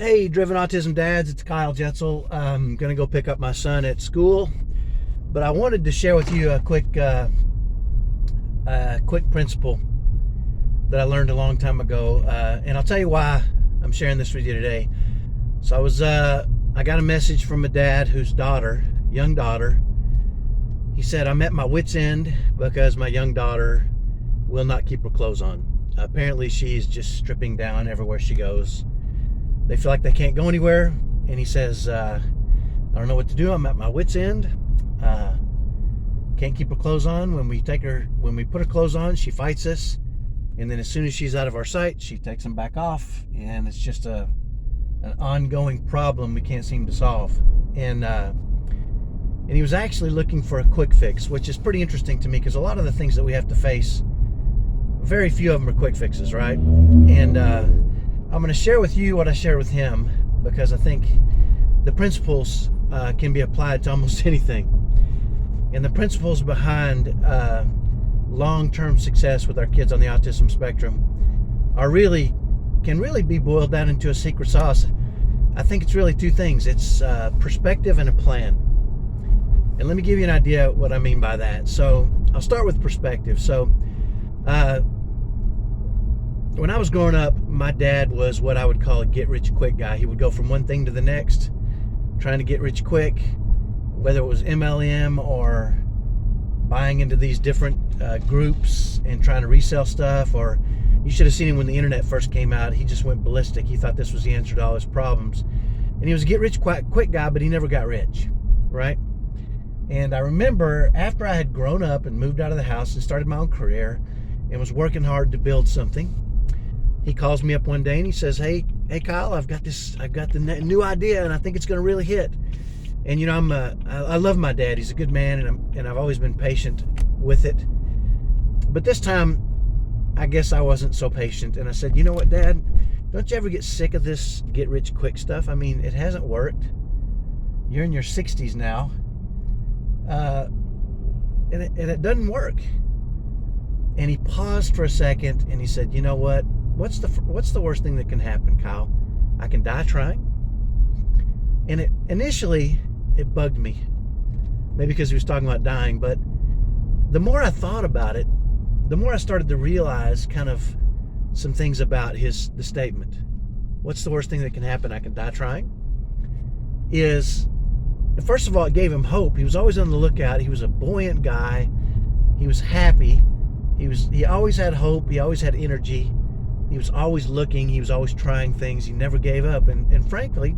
Hey, Driven Autism Dads, it's Kyle Jetzel. I'm going to go pick up my son at school, but I wanted to share with you a quick principle that I learned a long time ago, and I'll tell you why I'm sharing this with you today. So I got a message from a dad whose young daughter, he said, I'm at my wits' end because my young daughter will not keep her clothes on. Apparently she's just stripping down everywhere she goes. They feel like they can't go anywhere, and he says, I don't know what to do. I'm at my wits' end. Can't keep her clothes on. When we put her clothes on, she fights us, and then as soon as she's out of our sight, she takes them back off, and it's just an ongoing problem we can't seem to solve. And he was actually looking for a quick fix, which is pretty interesting to me because a lot of the things that we have to face, very few of them are quick fixes, right? And I'm going to share with you what I shared with him because I think the principles can be applied to almost anything. And the principles behind long-term success with our kids on the autism spectrum can really be boiled down into a secret sauce. I think it's really two things. It's perspective and a plan. And let me give you an idea what I mean by that. So I'll start with perspective. So when I was growing up, my dad was what I would call a get-rich-quick guy. He would go from one thing to the next, trying to get rich quick, whether it was MLM or buying into these different groups and trying to resell stuff, or you should have seen him when the internet first came out. He just went ballistic. He thought this was the answer to all his problems. And he was a get-rich-quick guy, but he never got rich, right? And I remember after I had grown up and moved out of the house and started my own career and was working hard to build something, he calls me up one day and he says, hey Kyle, I've got the new idea and I think it's going to really hit. And you know, I love my dad. He's a good man, and I've always been patient with it. But this time, I guess I wasn't so patient, and I said, you know what, Dad? Don't you ever get sick of this get rich quick stuff? I mean, it hasn't worked. You're in your 60s now, and it doesn't work. And he paused for a second, and he said, you know what? What's the worst thing that can happen, Kyle? I can die trying. And initially it bugged me, maybe because he was talking about dying, but the more I thought about it, the more I started to realize kind of some things about the statement. What's the worst thing that can happen? I can die trying. Is, first of all, it gave him hope. He was always on the lookout. He was a buoyant guy. He was happy. He always had hope. He always had energy. He was always looking. He was always trying things. He never gave up. And frankly,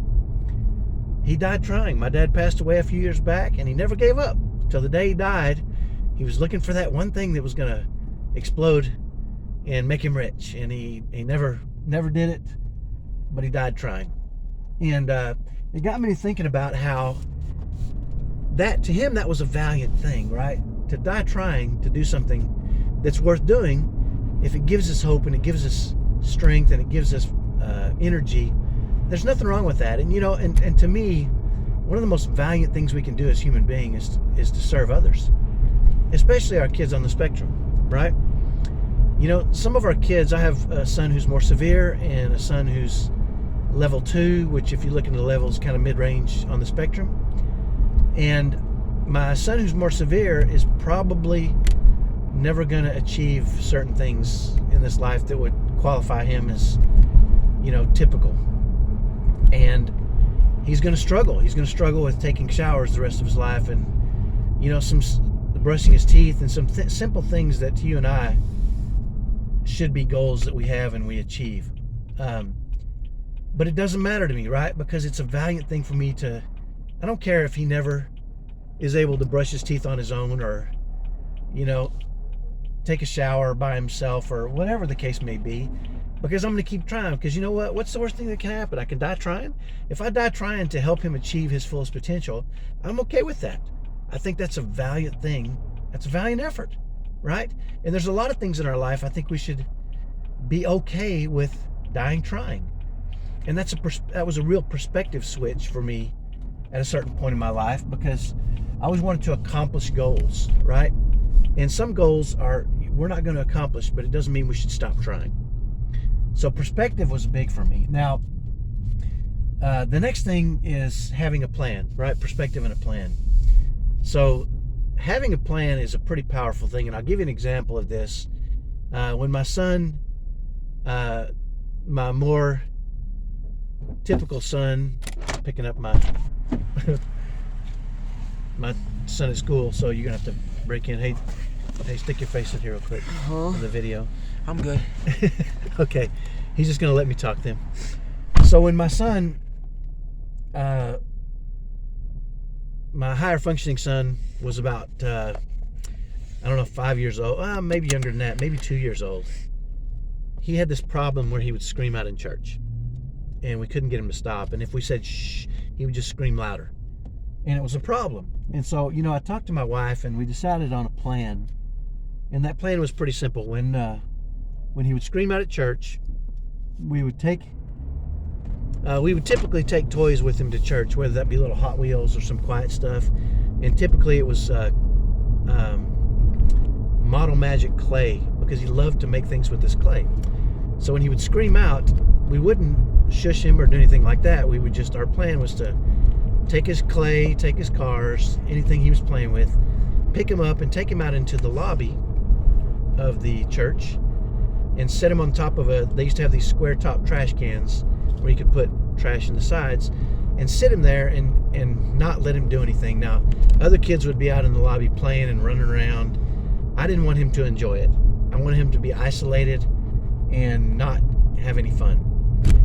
he died trying. My dad passed away a few years back, and he never gave up. Till the day he died, he was looking for that one thing that was going to explode and make him rich. And he never did it, but he died trying. And it got me thinking about how that, to him, that was a valiant thing, right? To die trying to do something that's worth doing, if it gives us hope and it gives us strength and it gives us energy, there's nothing wrong with that. And you know, and to me, one of the most valiant things we can do as human beings is to serve others, especially our kids on the spectrum, right? You know, some of our kids, I have a son who's more severe and a son who's level 2, which if you look into the levels, kind of mid-range on the spectrum. And my son who's more severe is probably never going to achieve certain things in this life that would qualify him as, you know, typical. And he's going to struggle. He's going to struggle with taking showers the rest of his life, and, you know, some brushing his teeth and some simple things that to you and I should be goals that we have and we achieve. But it doesn't matter to me, right? Because it's a valiant thing for me I don't care if he never is able to brush his teeth on his own or, you know, take a shower by himself or whatever the case may be, because I'm going to keep trying. Because you know what? What's the worst thing that can happen? I can die trying. If I die trying to help him achieve his fullest potential, I'm okay with that. I think that's a valiant thing. That's a valiant effort, right? And there's a lot of things in our life I think we should be okay with dying trying. And that was a real perspective switch for me at a certain point in my life, because I always wanted to accomplish goals, right? And some goals we're not going to accomplish, but it doesn't mean we should stop trying. So perspective was big for me. Now, The next thing is having a plan, right? Perspective and a plan. So having a plan is a pretty powerful thing, and I'll give you an example of this. When my son, my more typical son, picking up my my son at school, so you're gonna have to break in. Hey, stick your face in here real quick in the video. I'm good. Okay, he's just gonna let me talk to him. So when my son, my higher functioning son, was about I don't know, 5 years old, maybe younger than that, maybe 2 years old, he had this problem where he would scream out in church, and we couldn't get him to stop. And if we said shh, he would just scream louder, and it was a problem. And so, I talked to my wife, and we decided on a plan. And that plan was pretty simple. When he would scream out at church, we would typically take toys with him to church, whether that be little Hot Wheels or some quiet stuff. And typically it was Model Magic clay, because he loved to make things with this clay. So when he would scream out, we wouldn't shush him or do anything like that. We would our plan was to take his clay, take his cars, anything he was playing with, pick him up and take him out into the lobby of the church and set him on top of they used to have these square top trash cans where you could put trash in the sides, and sit him there and not let him do anything. Now, other kids would be out in the lobby playing and running around. I didn't want him to enjoy it. I wanted him to be isolated and not have any fun.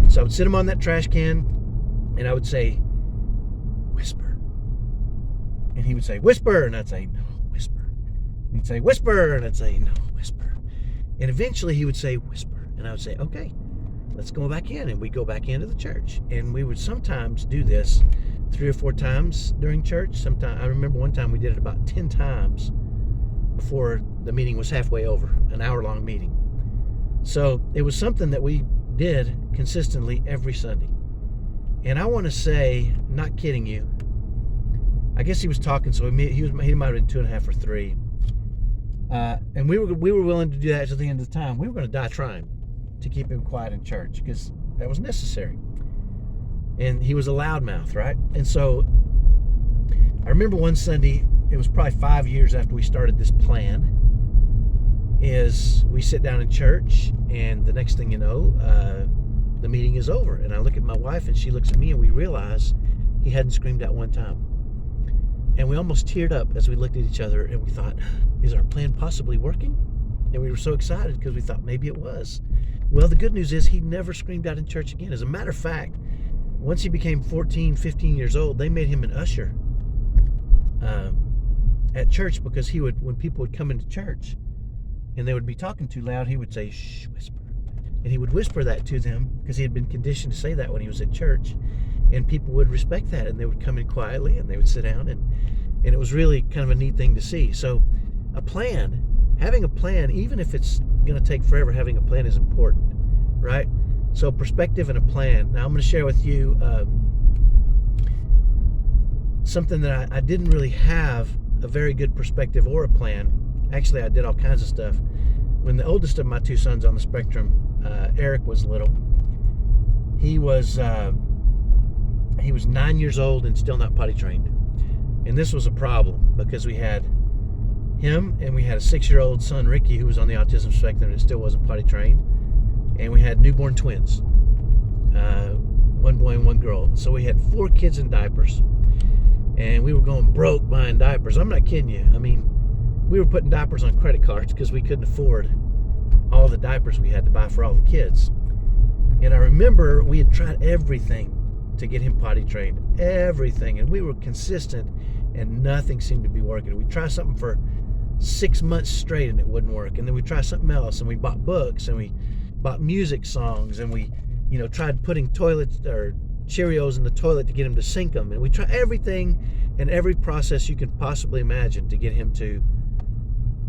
So I would sit him on that trash can, and I would say, whisper. And he would say, whisper, and I'd say, no, whisper. And he'd say, whisper, and I'd say, no, whisper. And eventually he would say, whisper, and I would say, okay, let's go back in. And we'd go back into the church. And we would sometimes do this 3 or 4 times during church. Sometimes, I remember one time we did it about 10 times before the meeting was halfway over, an hour-long meeting. So it was something that we did consistently every Sunday. And I want to say, not kidding you, I guess he was talking, so he might have been 2.5 or 3. And we were willing to do that to the end of the time. We were going to die trying to keep him quiet in church, because that was necessary. And he was a loudmouth, right? And so I remember one Sunday, it was probably 5 years after we started this plan, is we sit down in church, and the next thing you know, the meeting is over. And I look at my wife, and she looks at me, and we realize he hadn't screamed out one time. And we almost teared up as we looked at each other, and we thought, is our plan possibly working? And we were so excited because we thought maybe it was. Well, the good news is he never screamed out in church again. As a matter of fact, once he became 14, 15 years old, they made him an usher at church, because he would, when people would come into church and they would be talking too loud, he would say, shh, whisper. And he would whisper that to them because he had been conditioned to say that when he was at church. And people would respect that, and they would come in quietly and they would sit down, and it was really kind of a neat thing to see. So a plan, having a plan, even if it's going to take forever, having a plan is important, right? So perspective and a plan. Now I'm going to share with you something that I didn't really have a very good perspective or a plan. Actually, I did all kinds of stuff. When the oldest of my 2 sons on the spectrum, Eric, was little, he was 9 years old and still not potty trained. And this was a problem, because we had him and we had a 6-year-old son, Ricky, who was on the autism spectrum and still wasn't potty trained. And we had newborn twins, 1 boy and 1 girl. So we had 4 kids in diapers, and we were going broke buying diapers. I'm not kidding you. I mean, we were putting diapers on credit cards because we couldn't afford all the diapers we had to buy for all the kids. And I remember we had tried everything to get him potty trained, everything, and we were consistent, and nothing seemed to be working. We'd try something for 6 months straight and it wouldn't work, and then we'd try something else, and we bought books, and we bought music songs, and we tried putting toilets or Cheerios in the toilet to get him to sink them, and we tried everything and every process you could possibly imagine to get him to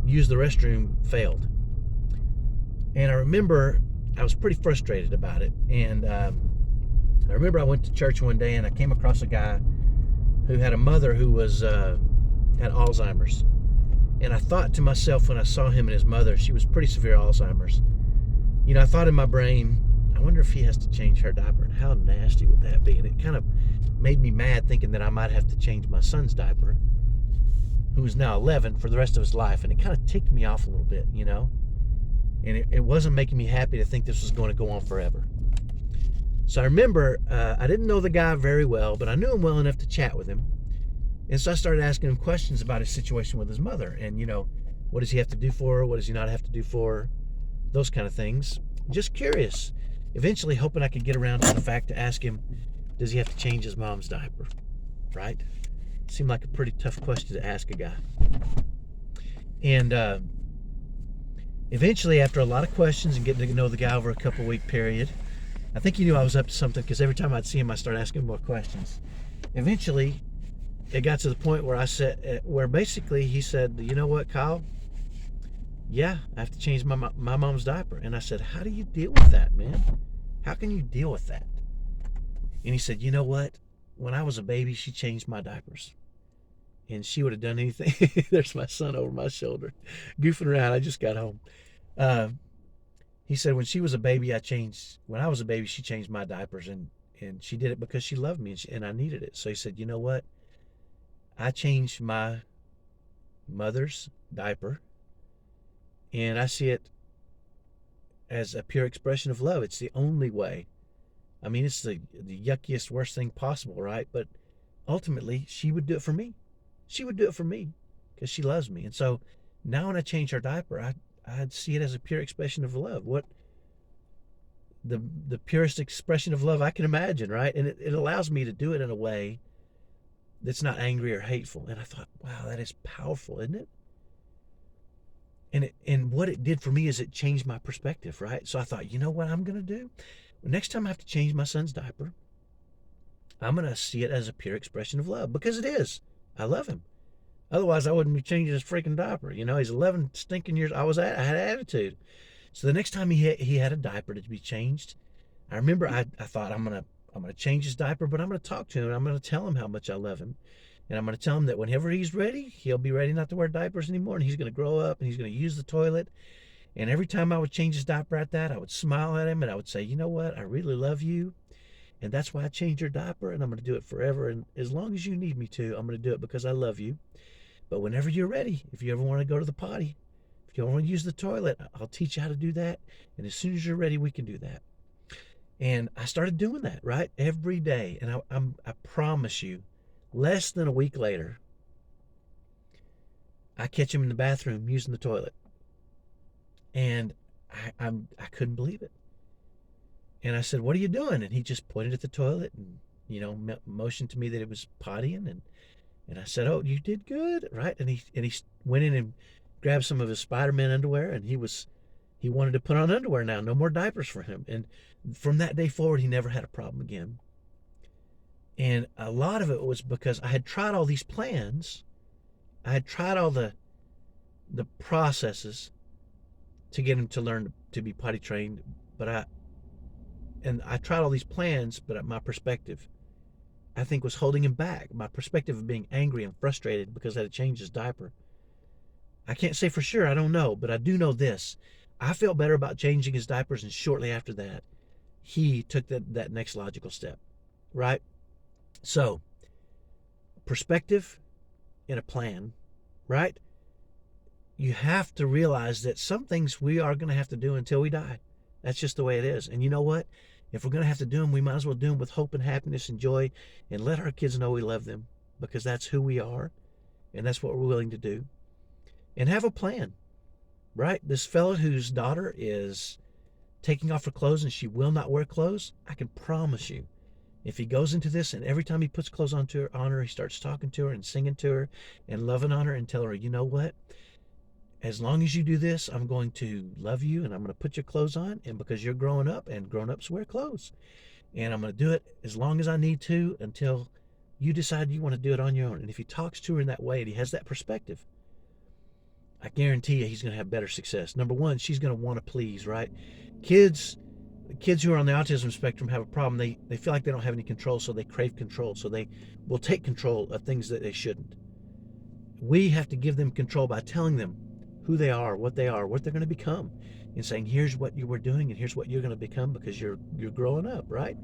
use the restroom. Failed. And I remember I was pretty frustrated about it, and I remember I went to church one day, and I came across a guy who had a mother who was had Alzheimer's. And I thought to myself when I saw him and his mother, she was pretty severe Alzheimer's. I thought in my brain, I wonder if he has to change her diaper, and how nasty would that be? And it kind of made me mad thinking that I might have to change my son's diaper, who is now 11, for the rest of his life. And it kind of ticked me off a little bit, you know? And it wasn't making me happy to think this was going to go on forever. So I remember, I didn't know the guy very well, but I knew him well enough to chat with him. And so I started asking him questions about his situation with his mother. And, you know, what does he have to do for her? What does he not have to do for her? Those kind of things. Just curious. Eventually hoping I could get around to the fact to ask him, does he have to change his mom's diaper? Right? Seemed like a pretty tough question to ask a guy. And eventually, after a lot of questions and getting to know the guy over a couple-week period, I think he knew I was up to something, because every time I'd see him, I started asking him more questions. Eventually, it got to the point where where basically he said, you know what, Kyle? Yeah, I have to change my mom's diaper. And I said, how do you deal with that, man? How can you deal with that? And he said, you know what? When I was a baby, she changed my diapers. And she would have done anything. There's my son over my shoulder, goofing around. I just got home. He said, when I was a baby, she changed my diapers. And she did it because she loved me, and I needed it. So he said, you know what? I changed my mother's diaper, and I see it as a pure expression of love. It's the only way. I mean, it's the yuckiest, worst thing possible, right? But ultimately, she would do it for me. She would do it for me because she loves me. And so now when I change her diaper, I'd see it as a pure expression of love. What the purest expression of love I can imagine, right? And it allows me to do it in a way that's not angry or hateful. And I thought, wow, that is powerful, isn't it? And what it did for me is it changed my perspective, right? So I thought, you know what I'm going to do? Next time I have to change my son's diaper, I'm going to see it as a pure expression of love, because it is. I love him. Otherwise, I wouldn't be changing his freaking diaper. You know, he's 11 stinking years. I had attitude. So the next time he had a diaper to be changed, I remember I thought, I'm going to change his diaper, but I'm going to talk to him. I'm going to tell him how much I love him. And I'm going to tell him that whenever he's ready, he'll be ready not to wear diapers anymore. And he's going to grow up, and he's going to use the toilet. And every time I would change his diaper at that, I would smile at him, and I would say, you know what? I really love you. And that's why I changed your diaper, and I'm going to do it forever. And as long as you need me to, I'm going to do it because I love you. But whenever you're ready, if you ever want to go to the potty, if you ever want to use the toilet, I'll teach you how to do that. And as soon as you're ready, we can do that. And I started doing that, right? Every day. And I promise you, less than a week later, I catch him in the bathroom using the toilet. And I couldn't believe it. And I said, what are you doing? And he just pointed at the toilet and, you know, motioned to me that it was pottying. And I said, oh, you did good, right? And he went in and grabbed some of his Spider-Man underwear, and he wanted to put on underwear now. No more diapers for him. And from that day forward, he never had a problem again. And a lot of it was because I had tried all these plans. I had tried all the processes to get him to learn to be potty trained, but I tried all these plans, but my perspective, I think, was holding him back. My perspective of being angry and frustrated because I had to change his diaper. I can't say for sure, I don't know, but I do know this. I felt better about changing his diapers, and shortly after that, he took that next logical step, right? So, perspective and a plan, right? You have to realize that some things we are going to have to do until we die. That's just the way it is. And you know what? If we're going to have to do them, we might as well do them with hope and happiness and joy, and let our kids know we love them, because that's who we are, and that's what we're willing to do. And have a plan, right? This fellow whose daughter is taking off her clothes and she will not wear clothes, I can promise you, if he goes into this and every time he puts clothes on her, he starts talking to her and singing to her and loving on her and telling her, you know what? As long as you do this, I'm going to love you, and I'm going to put your clothes on, and because you're growing up, and grown-ups wear clothes. And I'm going to do it as long as I need to until you decide you want to do it on your own. And if he talks to her in that way and he has that perspective, I guarantee you he's going to have better success. Number one, she's going to want to please, right? Kids who are on the autism spectrum have a problem. They feel like they don't have any control, so they crave control. So they will take control of things that they shouldn't. We have to give them control by telling them who they are, what they're going to become, and saying, here's what you were doing and here's what you're going to become because you're growing up, right?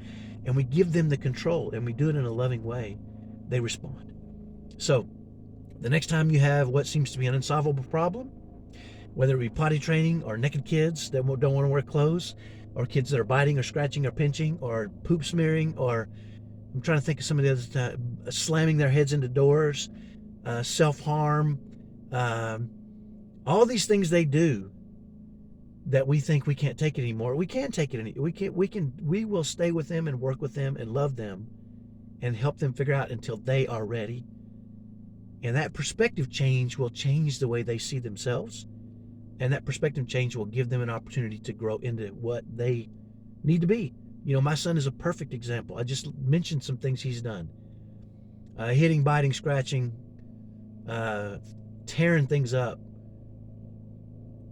And we give them the control and we do it in a loving way, they respond. So the next time you have what seems to be an unsolvable problem, whether it be potty training or naked kids that don't want to wear clothes, or kids that are biting or scratching or pinching or poop smearing, or I'm trying to think of some of the others, slamming their heads into doors, self-harm, all these things they do that we think we can't take it anymore. We can take it. We will stay with them and work with them and love them and help them figure out until they are ready. And that perspective change will change the way they see themselves. And that perspective change will give them an opportunity to grow into what they need to be. My son is a perfect example. I just mentioned some things he's done. Hitting, biting, scratching, tearing things up.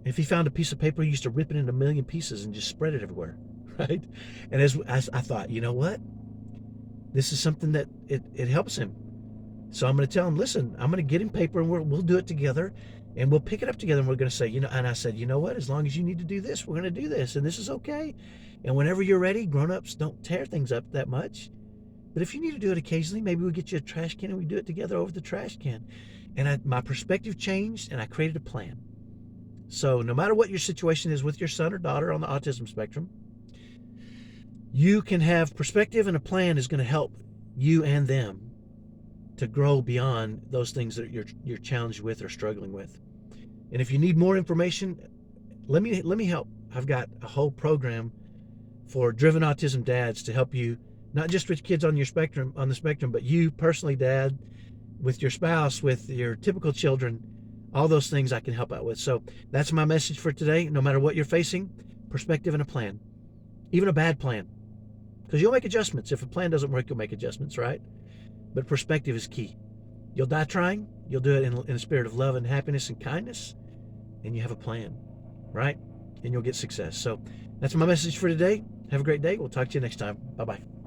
If he found a piece of paper, he used to rip it into a million pieces and just spread it everywhere, right? And as I thought, you know what? This is something that it helps him. So I'm going to tell him, listen, I'm going to get him paper and we'll do it together and we'll pick it up together and we're going to say, and I said, you know what? As long as you need to do this, we're going to do this and this is okay. And whenever you're ready, grown-ups don't tear things up that much. But if you need to do it occasionally, maybe we'll get you a trash can and we do it together over the trash can. And my perspective changed and I created a plan. So no matter what your situation is with your son or daughter on the autism spectrum, you can have perspective, and a plan is going to help you and them to grow beyond those things that you're challenged with or struggling with. And if you need more information, let me help. I've got a whole program for driven autism dads to help you, not just with kids on the spectrum, but you personally, dad, with your spouse, with your typical children, all those things I can help out with. So that's my message for today. No matter what you're facing, perspective and a plan, even a bad plan, because you'll make adjustments. If a plan doesn't work, you'll make adjustments, right? But perspective is key. You'll die trying. You'll do it in a spirit of love and happiness and kindness, and you have a plan, right? And you'll get success. So that's my message for today. Have a great day. We'll talk to you next time. Bye-bye.